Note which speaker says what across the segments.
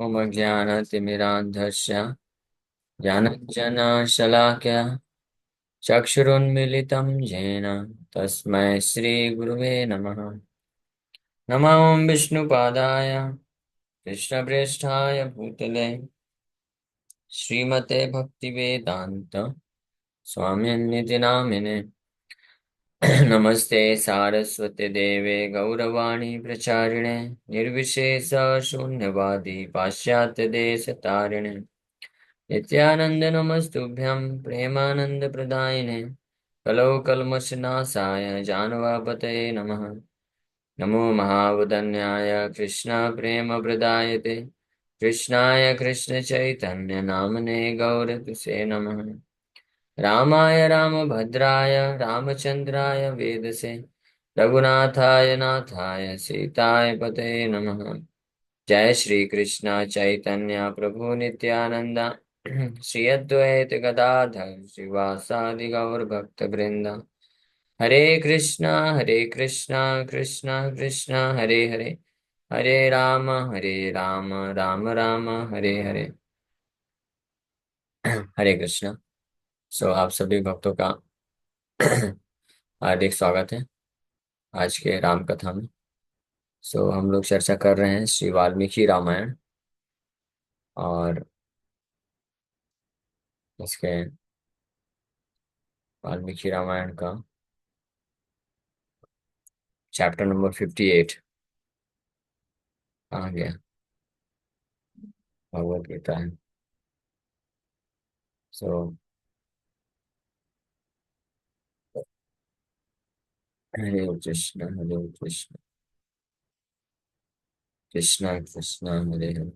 Speaker 1: मम ज्ञानतिमिरान्धस्य ज्ञानञ्जनशलाकया चक्षुरुन्मीलितं येन तस्मै श्रीगुरुवे नमः। नमो विष्णुपादाय कृष्णप्रेष्ठाय भूतले श्रीमते भक्तिवेदान्त स्वामिन्निति नामिने। नमस्ते सारस्वते देवे गौरवाणी प्रचारिणे निर्विशेष शून्यवादी पाश्चात्य देश तारिणे नित्यानंद नमस्तुभ्यं प्रेमानंद प्रदायिने कलौ कल्मषनाशाय जानवापतये नमः। नमो महावदन्याय कृष्ण प्रेम प्रदायते कृष्णाय कृष्ण चैतन्य नामने गौरतुसे नमः। रामाय रामभद्राय रामचंद्राय वेदसे रघुनाथाय नाथाय सीताय पतये नमः। जय श्री कृष्ण चैतन्य प्रभु नित्यानंद श्री अद्वैत गदाधर श्रीवासादि गौर भक्त वृंद। हरे कृष्णा कृष्णा कृष्णा हरे हरे हरे राम राम राम हरे हरे। हरे कृष्णा। सो आप सभी भक्तों का हार्दिक स्वागत है आज के राम कथा में। सो हम लोग चर्चा कर रहे हैं श्री वाल्मीकि रामायण और इसके वाल्मीकि रामायण का चैप्टर नंबर 58 कहाँ गया, भगवत गीता है। सो हरे कृष्ण कृष्ण कृष्ण हरे हरे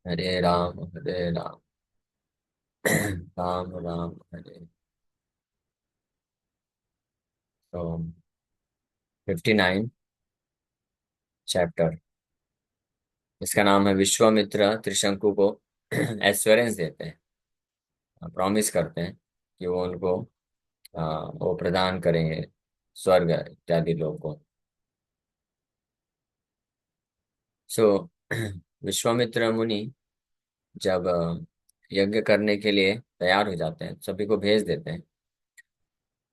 Speaker 1: हरे राम राम राम हरे। तो 59 चैप्टर, इसका नाम है विश्वामित्र त्रिशंकु को एश्योरेंस देते हैं, प्रॉमिस करते हैं कि वो उनको वो प्रदान करेंगे स्वर्ग इत्यादि लोगों को। सो विश्वामित्र मुनि जब यज्ञ करने के लिए तैयार हो जाते हैं, सभी को भेज देते हैं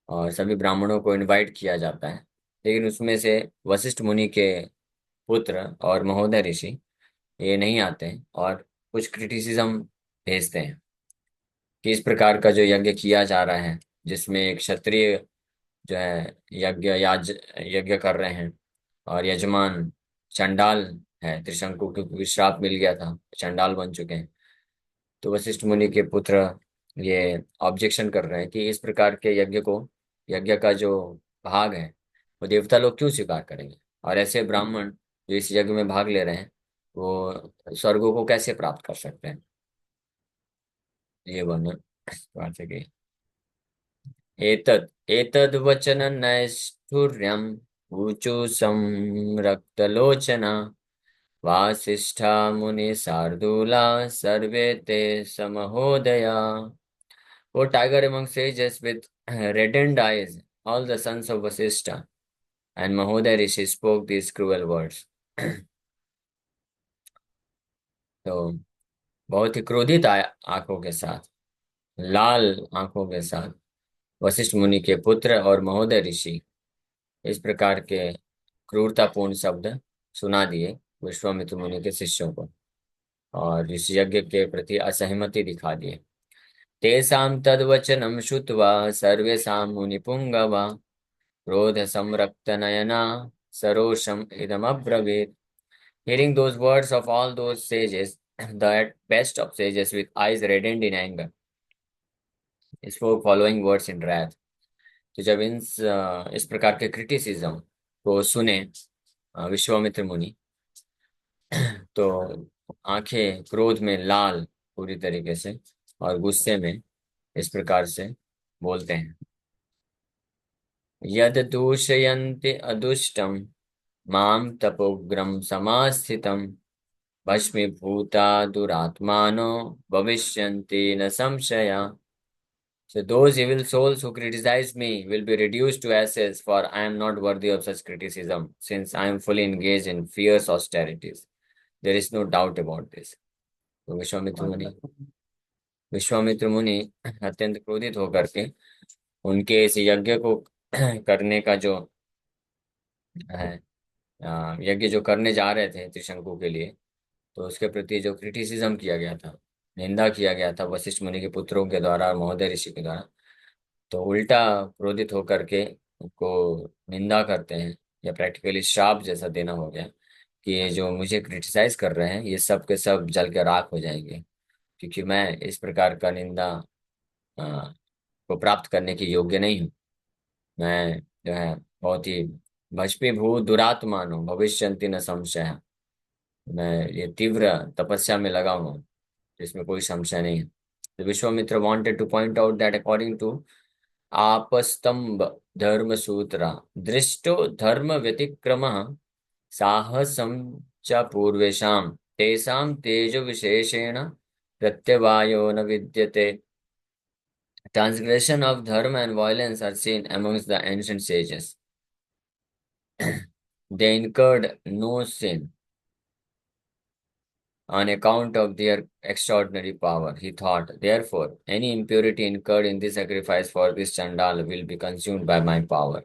Speaker 1: और सभी ब्राह्मणों को इनवाइट किया जाता है। लेकिन उसमें से वशिष्ठ मुनि के पुत्र और महोदय ऋषि ये नहीं आते हैं और कुछ क्रिटिसिज्म भेजते हैं कि इस प्रकार का जो यज्ञ किया जा रहा है, जिसमें एक क्षत्रिय जो है यज्ञ कर रहे हैं और यजमान चंडाल है, त्रिशंकु को क्योंकि श्राप मिल गया था, चंडाल बन चुके हैं। तो वशिष्ठ मुनि के पुत्र ये ऑब्जेक्शन कर रहे हैं कि इस प्रकार के यज्ञ का जो भाग है वो देवता लोग क्यों स्वीकार करेंगे, और ऐसे ब्राह्मण जो इस यज्ञ में भाग ले रहे हैं वो स्वर्गों को कैसे प्राप्त कर सकते हैं। ये वर्णन वहां से गई। एतद् वचन नैष्ठुर्यम् ऊचु संरक्तलोचना वासिष्ठा मुनि शार्दूला सर्वे ते समहोदया। O tiger among sages with reddened eyes, all the sons of Vasishtha and Mahoday Rishi spoke these cruel words. तो बहुत ही क्रोधित आंखों के साथ, लाल आंखों के साथ वशिष्ठ मुनि के पुत्र और महोदय ऋषि इस प्रकार के क्रूरतापूर्ण शब्द सुना दिए विश्वामित्र मुनि के शिष्यों को और इस यज्ञ के प्रति असहमति दिखा दिए। तेषां तद्वचनं श्रुत्वा सर्वेषां मुनिपुङ्गवा क्रोध संरक्त Naina सरोषम idamabravit. Hearing those words of all those sages, the best of sages with eyes reddened in anger, spoke following words in wrath. तो जब इस प्रकार के क्रिटिसिज्म को सुने विश्वामित्र मुनि, तो आंखें क्रोध में लाल पूरी तरीके से और गुस्से में इस प्रकार से बोलते हैं। यद दूषयन्ति अदुष्टम माम तपोग्रम समास्थितम भस्मीभूता दुरात्मानो भविष्यन्ति न संशया। So those evil souls who criticize me will be reduced to ashes, for I am not worthy of such criticism, since I am fully engaged in fierce austerities. There is no doubt about this. तो विश्वामित्र मुनि अत्यंत क्रोधित होकर के उनके इस यज्ञ को करने का जो है, यज्ञ जो करने जा रहे थे त्रिशंकु के लिए, तो उसके प्रति जो क्रिटिसिज्म किया गया था, निंदा किया गया था वशिष्ठ मुनि के पुत्रों के द्वारा और महोदय ऋषि के द्वारा, तो उल्टा क्रोधित होकर के उनको निंदा करते हैं, या प्रैक्टिकली श्राप जैसा देना हो गया कि ये जो मुझे क्रिटिसाइज कर रहे हैं ये सब के सब जल के राख हो जाएंगे, क्योंकि मैं इस प्रकार का निंदा अ, को प्राप्त करने के योग्य नहीं हूँ। मैं जो है बहुत ही भस्मीभूत दुरात्मान हूँ, भविष्यंति न संशय। मैं ये तीव्र तपस्या में लगा हूँ, इसमें कोई संशय नहीं है। तो Vishwamitra wanted to point out that according to Apastamba Dharma Sutra दृष्टो धर्म व्यतिक्रम साहसं च पूर्वेषां तेषां तेजो विशेषेण प्रत्यवायो न विद्यते। Transgression of dharma and violence are seen amongst the ancient sages. They incurred no sin on account of their extraordinary power, he thought. Therefore, any impurity incurred in the sacrifice for this Chandala will be consumed by my power.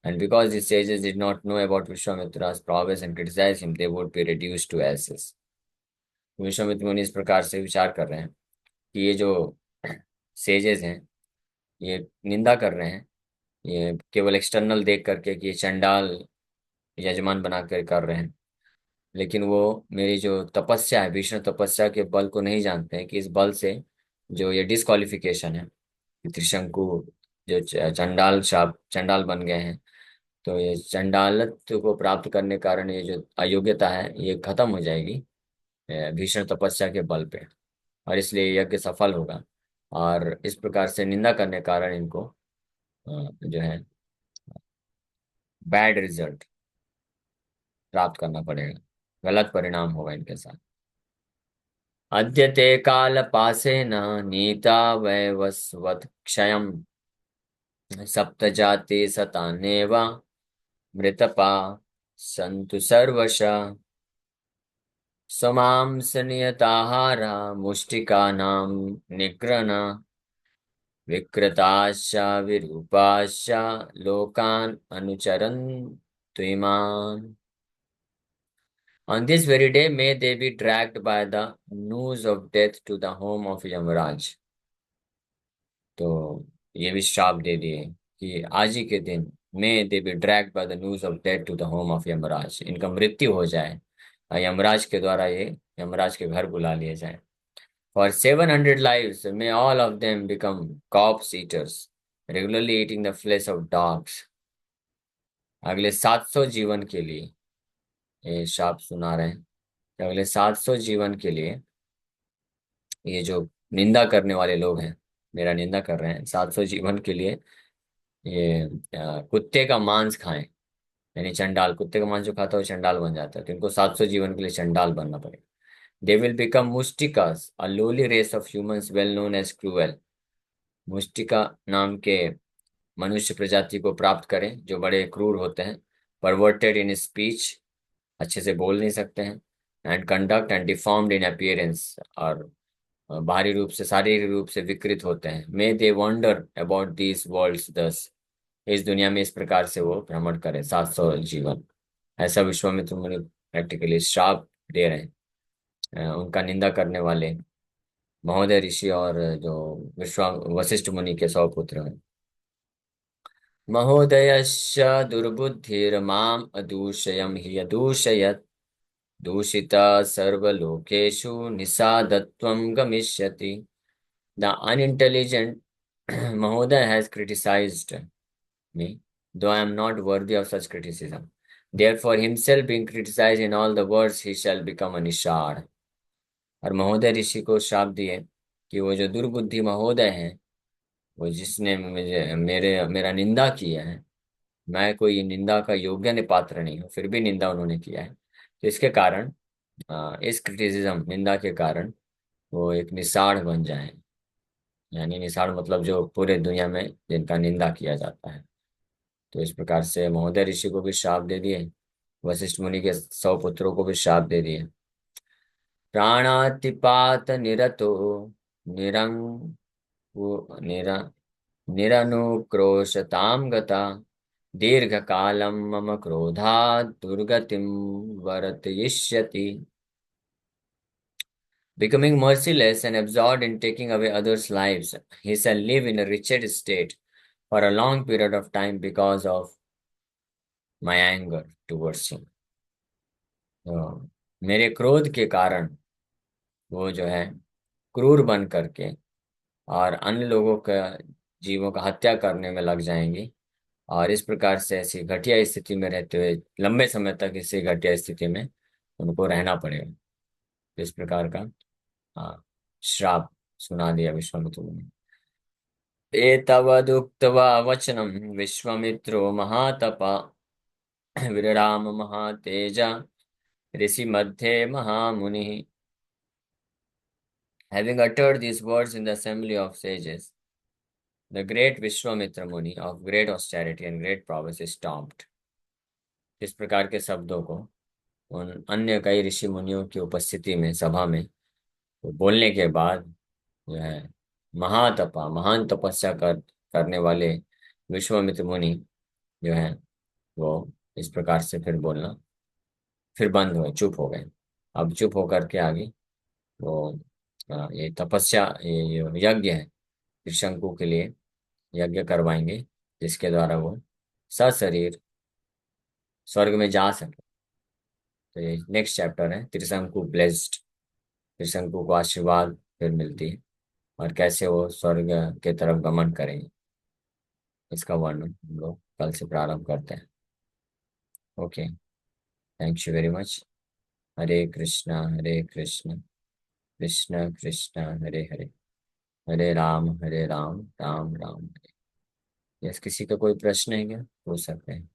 Speaker 1: And because the sages did not know about Vishwamitra's prowess and criticized him, they would be reduced to ashes. Vishwamitra मुनि इस प्रकार से विचार कर रहे हैं कि ये जो सेजेस हैं ये निंदा कर रहे हैं, ये केवल एक्सटर्नल देख करके कि ये चंडाल यजमान बना कर रहे हैं, लेकिन वो मेरी जो तपस्या है, भीषण तपस्या के बल को नहीं जानते हैं कि इस बल से जो ये डिस्क्वालिफिकेशन है, त्रिशंकु जो चंडाल शाप चंडाल बन गए हैं, तो ये चंडालत्व को प्राप्त करने के कारण ये जो अयोग्यता है ये खत्म हो जाएगी भीषण तपस्या के बल पे, और इसलिए यज्ञ सफल होगा। और इस प्रकार से निंदा करने के कारण इनको जो है बैड रिजल्ट प्राप्त करना पड़ेगा, गलत परिणाम होगा इनके साथ। अद्यते कालपासेन नीता वैवस्वत् क्षयम् सप्तजाति शतानेव मृतपा सन्तु सर्वशः समांसनियताहारा मुष्टिकानां निग्रहण विकृताश्च विरूपाश्च लोकान् अनुचरन्त्विमान्। On this very day may they be dragged by the noose of death to the home of Yamraj. तो ये भी श्राप दे दिए कि आज ही के दिन may they be dragged by the noose of death to the home of Yamraj, इनका मृत्यु हो जाए और यमराज के द्वारा ये यमराज के घर बुला लिए जाए। For 700 lives may all of them become corpse eaters, regularly eating the flesh of dogs। अगले 700 जीवन के लिए ये शाप सुना रहे हैं कि अगले 700 जीवन के लिए ये जो निंदा करने वाले लोग हैं, मेरा निंदा कर रहे हैं, 700 जीवन के लिए ये कुत्ते का मांस खाएं, यानी चंडाल, कुत्ते का मांस जो खाता है वो चंडाल बन जाता है, तो इनको 700 जीवन के लिए चंडाल बनना पड़ेगा। They will become Mustikas, a lowly race of humans well known as cruel. मुस्टिका नाम के मनुष्य प्रजाति को प्राप्त करें जो बड़े क्रूर होते हैं, परवर्टेड इन स्पीच, अच्छे से बोल नहीं सकते हैं, and conduct and deformed in appearance, और बाहरी रूप से शारीरिक रूप से विकृत होते हैं। मे दे वंडर अबाउट दीज वर्ल्ड्स दस, इस दुनिया में इस प्रकार से वो भ्रमण करें 700 जीवन। ऐसा विश्वामित्र मुनि प्रैक्टिकली श्राप दे रहे हैं उनका निंदा करने वाले महोदय ऋषि और जो वशिष्ठ मुनि के 100 पुत्र हैं। महोदयस्य दुर्बुद्धिर्माम् अदूषयम् हि अदूषयत् दूषिता सर्वलोकेषु निषादत्वं गमिष्यति। The unintelligent Mahoday has criticized me, though I am not worthy of such criticism. Therefore, himself being criticized in all the words, he shall become a nishad। और महोदय ऋषि को श्राप दिए कि वो जो दुर्बुद्धि महोदय हैं, वो जिसने मुझे मेरा निंदा किया है, मैं कोई निंदा का योग्य ने पात्र नहीं हूँ, फिर भी निंदा उन्होंने किया है, तो इसके कारण इस क्रिटिसिज्म निंदा के कारण वो एक निषाद बन जाए, यानी निषाद मतलब जो पूरे दुनिया में जिनका निंदा किया जाता है। तो इस प्रकार से महोदय ऋषि को भी श्राप दे दिए, वशिष्ठ मुनि के 100 पुत्रों को भी श्राप दे दिए। प्राणातिपात निरतो निरंग निर निरनुक्रोशतां गता दीर्घकालं मम क्रोधात् दुर्गतिं वर्तयिष्यति। Becoming merciless and absorbed in taking away others' lives, he shall live in a wretched state for a long period of time because of my anger towards him. तो मेरे क्रोध के कारण वो जो है क्रूर बन करके और अन्य लोगों का जीवों का हत्या करने में लग जाएंगी, और इस प्रकार से ऐसी घटिया स्थिति में रहते हुए लंबे समय तक इसी घटिया स्थिति में उनको रहना पड़ेगा। इस प्रकार का हाँ, श्राप सुना दिया विश्वामित्र ने। एतवदुक्त्वा वचनं विश्वामित्रो महातपा विरराम महातेजा ऋषि मध्ये महामुनिः। Having uttered these words in the assembly of sages, the great Vishwamitra Muni of great austerity and great prowess is stopped। इस प्रकार के शब्दों को उन अन्य कई ऋषि मुनियों की उपस्थिति में सभा में तो बोलने के बाद जो है महातपा महान तपस्या करने वाले विश्वामित्र मुनि जो है वो इस प्रकार से फिर बोलना फिर बंद हुए, चुप हो गए। अब चुप होकर के आगे वो ये तपस्या ये यज्ञ है त्रिशंकु के लिए यज्ञ करवाएंगे, जिसके द्वारा वो सशरीर स्वर्ग में जा सके। तो ये नेक्स्ट चैप्टर है त्रिशंकु ब्लेस्ड। त्रिशंकु को आशीर्वाद फिर मिलती है और कैसे वो स्वर्ग के तरफ गमन करेंगे, इसका वर्णन हम लोग कल से प्रारंभ करते हैं। Okay, thank you very much. Hare Krishna Krishna Krishna Hare Hare, Hare Ram Ram Ram Hare. Yes, किसी का कोई प्रश्न है क्या, पूछ सकते हैं।